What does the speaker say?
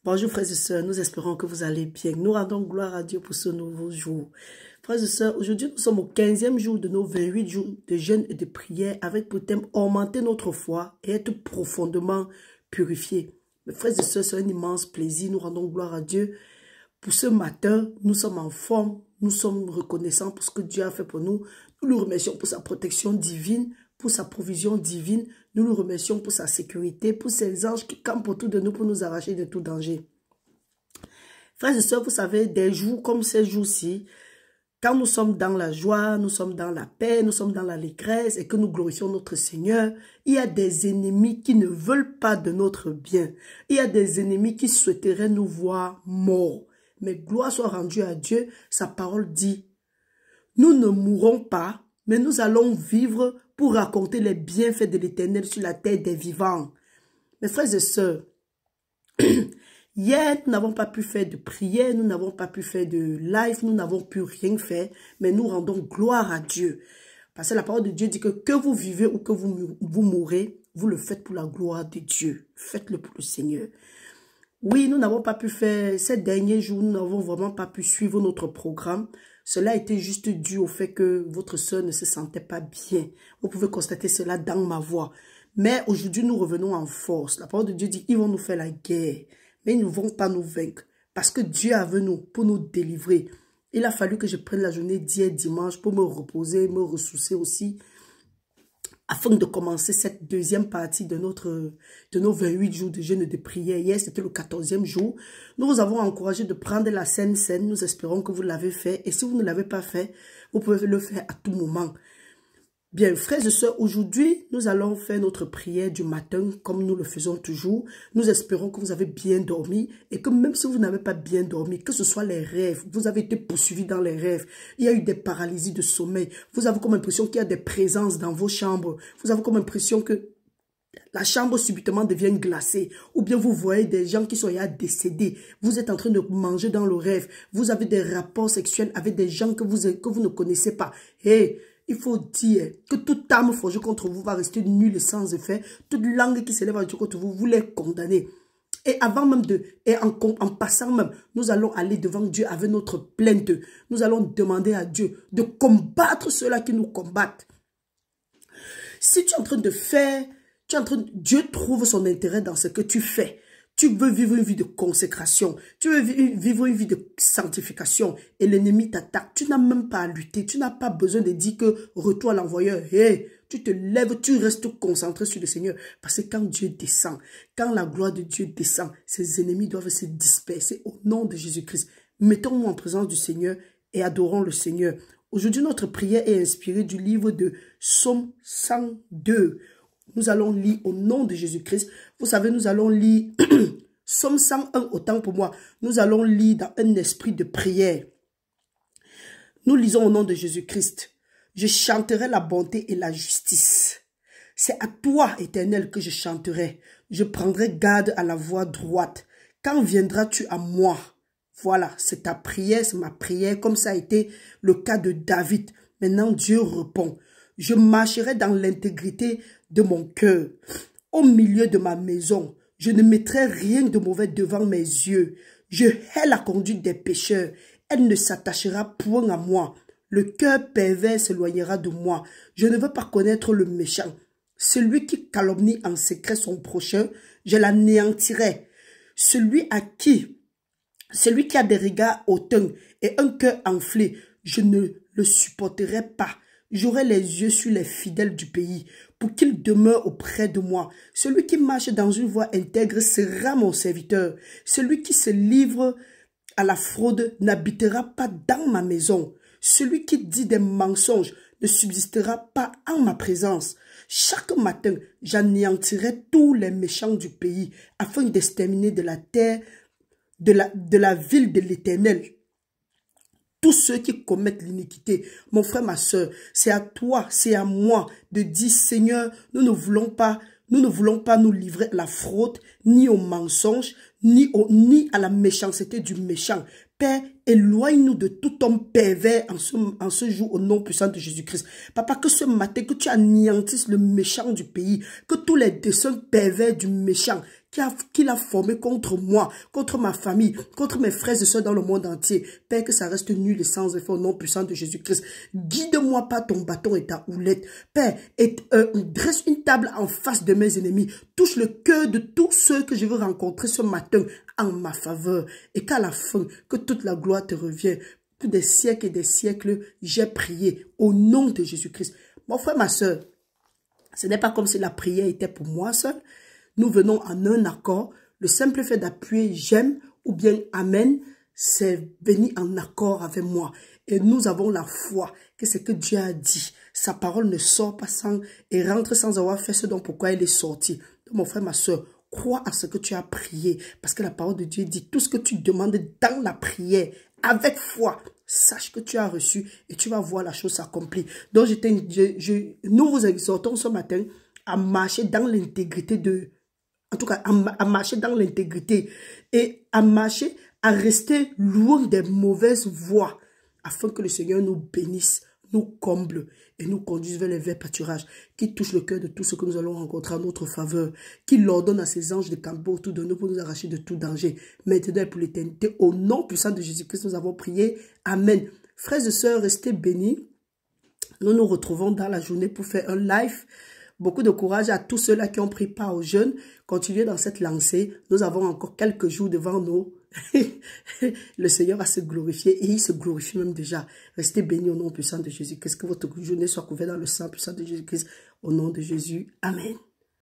Bonjour frères et sœurs, nous espérons que vous allez bien. Nous rendons gloire à Dieu pour ce nouveau jour. Frères et sœurs, aujourd'hui nous sommes au 15e jour de nos 28 jours de jeûne et de prière avec pour thème augmenter notre foi et être profondément purifié. Mes frères et sœurs, c'est un immense plaisir. Nous rendons gloire à Dieu pour ce matin. Nous sommes en forme, nous sommes reconnaissants pour ce que Dieu a fait pour nous. Nous le remercions pour sa protection divine, pour sa provision divine. Nous le remercions pour sa sécurité, pour ses anges qui campent autour de nous pour nous arracher de tout danger. Frères et sœurs, vous savez, des jours comme ces jours-ci, quand nous sommes dans la joie, nous sommes dans la paix, nous sommes dans l'allégresse et que nous glorifions notre Seigneur, il y a des ennemis qui ne veulent pas de notre bien. Il y a des ennemis qui souhaiteraient nous voir morts. Mais gloire soit rendue à Dieu, sa parole dit, nous ne mourrons pas, mais nous allons vivre pour raconter les bienfaits de l'Éternel sur la terre des vivants. Mes frères et sœurs, hier, nous n'avons pas pu faire de prière, nous n'avons pas pu faire de live, nous n'avons pu rien faire, mais nous rendons gloire à Dieu. Parce que la parole de Dieu dit que vous vivez ou que vous mourrez, vous le faites pour la gloire de Dieu. Faites-le pour le Seigneur. Oui, nous n'avons pas pu faire, ces derniers jours, nous n'avons vraiment pas pu suivre notre programme. Cela était juste dû au fait que votre sœur ne se sentait pas bien. Vous pouvez constater cela dans ma voix. Mais aujourd'hui, nous revenons en force. La parole de Dieu dit, ils vont nous faire la guerre. Mais ils ne vont pas nous vaincre. Parce que Dieu est avec nous pour nous délivrer. Il a fallu que je prenne la journée d'hier dimanche pour me reposer, me ressourcer aussi. Afin de commencer cette deuxième partie de nos 28 jours de jeûne et de prière. Hier, c'était le 14e jour. Nous vous avons encouragé de prendre la Sainte Seine. Nous espérons que vous l'avez fait. Et si vous ne l'avez pas fait, vous pouvez le faire à tout moment. Bien, frères et sœurs, aujourd'hui, nous allons faire notre prière du matin comme nous le faisons toujours. Nous espérons que vous avez bien dormi et que même si vous n'avez pas bien dormi, que ce soit les rêves, vous avez été poursuivis dans les rêves, il y a eu des paralysies de sommeil, vous avez comme impression qu'il y a des présences dans vos chambres, vous avez comme impression que la chambre subitement devient glacée, ou bien vous voyez des gens qui sont décédés, vous êtes en train de manger dans le rêve, vous avez des rapports sexuels avec des gens que vous ne connaissez pas. Hey, il faut dire que toute arme forgée contre vous va rester nulle et sans effet. Toute langue qui s'élève contre vous, vous les condamnez. Et avant même en passant même, nous allons aller devant Dieu avec notre plainte. Nous allons demander à Dieu de combattre ceux-là qui nous combattent. Si tu es en train de faire, Dieu trouve son intérêt dans ce que tu fais. Tu veux vivre une vie de consécration. Tu veux vivre une vie de sanctification. Et l'ennemi t'attaque. Tu n'as même pas à lutter. Tu n'as pas besoin de dire que retour à l'envoyeur. Hey, tu te lèves, tu restes concentré sur le Seigneur. Parce que quand Dieu descend, quand la gloire de Dieu descend, ses ennemis doivent se disperser au nom de Jésus-Christ. Mettons-nous en présence du Seigneur et adorons le Seigneur. Aujourd'hui, notre prière est inspirée du livre de Psaume 102. Nous allons lire au nom de Jésus-Christ. Vous savez, nous allons lire Psaume 101, autant pour moi. Nous allons lire dans un esprit de prière. Nous lisons au nom de Jésus-Christ. Je chanterai la bonté et la justice. C'est à toi, Éternel, que je chanterai. Je prendrai garde à la voie droite. Quand viendras-tu à moi? Voilà, c'est ta prière, c'est ma prière, comme ça a été le cas de David. Maintenant, Dieu répond. Je marcherai dans l'intégrité de mon cœur. Au milieu de ma maison, je ne mettrai rien de mauvais devant mes yeux. Je hais la conduite des pécheurs. Elle ne s'attachera point à moi. Le cœur pervers s'éloignera de moi. Je ne veux pas connaître le méchant. Celui qui calomnie en secret son prochain, je l'anéantirai. Celui qui a des regards hautains et un cœur enflé, je ne le supporterai pas. J'aurai les yeux sur les fidèles du pays pour qu'ils demeurent auprès de moi. Celui qui marche dans une voie intègre sera mon serviteur. Celui qui se livre à la fraude n'habitera pas dans ma maison. Celui qui dit des mensonges ne subsistera pas en ma présence. Chaque matin, j'anéantirai tous les méchants du pays afin d'exterminer de la terre, de la ville de l'Éternel tous ceux qui commettent l'iniquité. Mon frère, ma soeur, c'est à toi, c'est à moi de dire, Seigneur, nous ne voulons pas nous livrer à la fraude, ni au mensonge, ni à la méchanceté du méchant. Père, éloigne-nous de tout homme pervers en ce jour au nom puissant de Jésus-Christ. Papa, que ce matin, que tu anéantisses le méchant du pays, que tous les desseins pervers du méchant qu'il a formé contre moi, contre ma famille, contre mes frères et sœurs dans le monde entier. Père, que ça reste nul et sans effet au nom puissant de Jésus-Christ. Guide-moi par ton bâton et ta houlette. Père, dresse une table en face de mes ennemis. Touche le cœur de tous ceux que je veux rencontrer ce matin en ma faveur. Et qu'à la fin, que toute la gloire te revienne. Pour des siècles et des siècles, j'ai prié au nom de Jésus-Christ. Mon frère, ma soeur, ce n'est pas comme si la prière était pour moi seul. Nous venons en un accord. Le simple fait d'appuyer j'aime ou bien amen, c'est venir en accord avec moi. Et nous avons la foi que ce que Dieu a dit, sa parole ne sort pas sans et rentre sans avoir fait ce dont pourquoi elle est sortie. Donc, mon frère, ma soeur, crois à ce que tu as prié. Parce que la parole de Dieu dit tout ce que tu demandes dans la prière, avec foi, sache que tu as reçu et tu vas voir la chose s'accomplir. Donc, nous vous exhortons ce matin à marcher dans l'intégrité de... En tout cas, à marcher dans l'intégrité et à marcher, à rester loin des mauvaises voies afin que le Seigneur nous bénisse, nous comble et nous conduise vers les verts pâturages qui touchent le cœur de tous ceux que nous allons rencontrer en notre faveur, qui l'ordonne à ses anges de camper autour de nous pour nous arracher de tout danger, maintenant et pour l'éternité. Au nom puissant de Jésus-Christ, nous avons prié. Amen. Frères et sœurs, restez bénis. Nous nous retrouvons dans la journée pour faire un live. Beaucoup de courage à tous ceux-là qui ont pris part au jeûne. Continuez dans cette lancée. Nous avons encore quelques jours devant nous. Le Seigneur va se glorifier et il se glorifie même déjà. Restez bénis au nom puissant de Jésus-Christ. Que votre journée soit couverte dans le sang puissant de Jésus-Christ. Au nom de Jésus. Amen.